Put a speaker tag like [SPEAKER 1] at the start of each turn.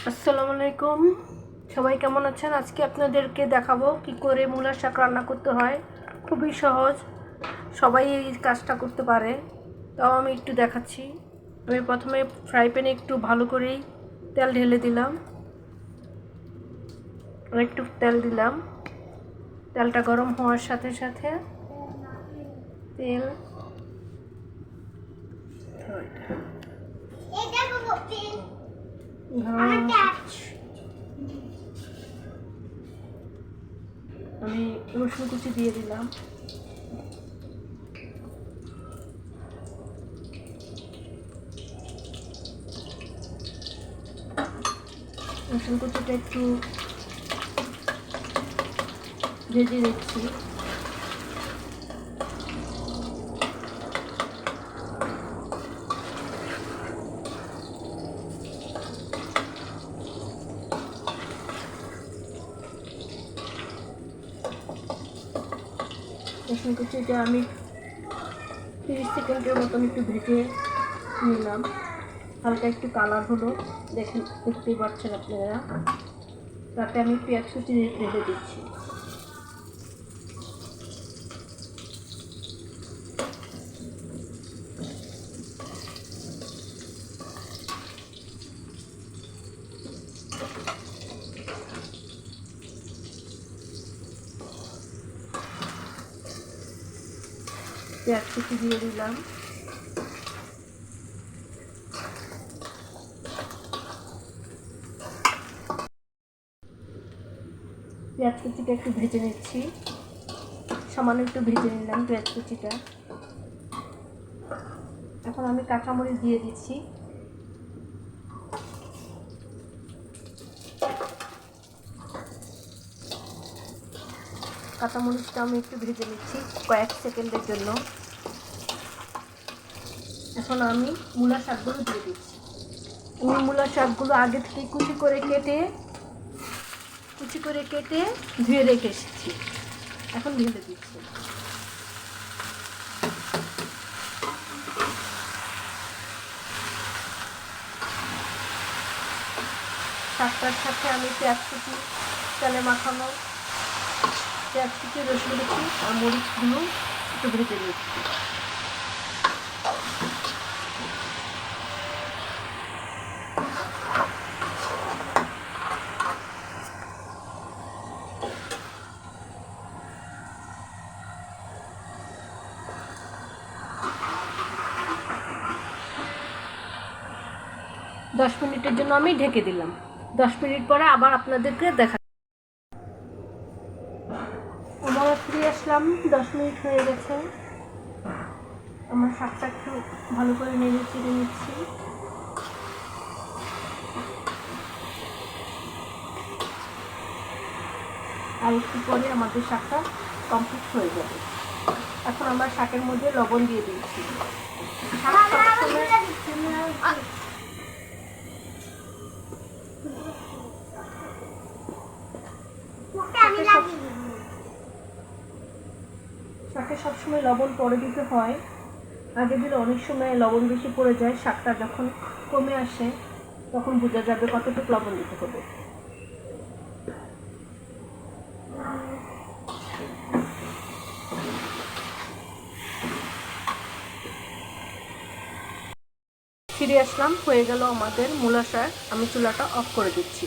[SPEAKER 1] আসসালামু আলাইকুম, সবাই কেমন আছেন? আজকে আপনাদেরকে দেখাবো কি করে মূলার শাক রান্না করতে হয়। খুবই সহজ, সবাই এই কাজটা করতে পারে। তাও আমি একটু দেখাচ্ছি। আমি প্রথমে ফ্রাই প্যানে একটু ভালো করেই তেল ঢেলে দিলাম, একটু তেল দিলাম। তেলটা গরম হওয়ার সাথে সাথে তেল আমি রসুন কুচি দিয়ে দিলাম। রসুন কুচিটা একটু ভেজে দিচ্ছি। রসুন কুচিটা আমি 30 সেকেন্ডের মতন একটু ভেজে নিলাম। হালকা একটু কালার হলো, দেখতেই পাচ্ছেন আপনারা। তাতে আমি পেঁয়াজ কুচি রেখে দিচ্ছি। পেঁয়াজ কুচি দিয়ে দিলাম। পেঁয়াজ কুচিটা একটু ভেজে নিচ্ছি, সামান্য একটু ভেজে নিলাম পেঁয়াজ কুচিটা। এখন আমি কাঁচামরিচ দিয়ে দিচ্ছি। কাঁচামরিচটা আমি একটু ভেজে নিচ্ছি কয়েক সেকেন্ডের জন্য। এখন আমি মূলা শাকগুলো দিয়ে দিচ্ছি। আমি মূলা শাকগুলো আগে থেকে কুচি করে কেটে ধুয়ে রেখে এসেছি। এখন ঢেলে দিচ্ছি। শাকটার সাথে আমি পেঁয়াজ কুচি, তেলে মাখানো পেঁয়াজ কুচি, রসুন কুচি আর মরিচগুলো একটু ভেজে নিচ্ছি। দশ মিনিটের জন্য আমি ঢেকে দিলাম। 10 মিনিট পরে আবার আপনাদেরকে দেখা। আমার ফিরে আসলাম, 10 মিনিট হয়ে গেছে। আমার শাকটা একটু ভালো করে নেড়ে চেড়ে নিচ্ছি। আর একটু পরে আমাদের শাকটা কমপ্লিট হয়ে যাবে। এখন আমরা শাকের মধ্যে লবণ দিয়ে দিচ্ছি। শাকে সবসময় লবণ পরে দিতে হয়। আগে দিলে অনেক সময় লবণ বেশি পড়ে যায়। শাকটা যখন কমে আসে তখন বোঝা যাবে কতটুকু লবণ দিতে হবে। ফিরে আসলাম, হয়ে গেল আমাদের মূলা শাক। আমি চুলাটা অফ করে দিচ্ছি।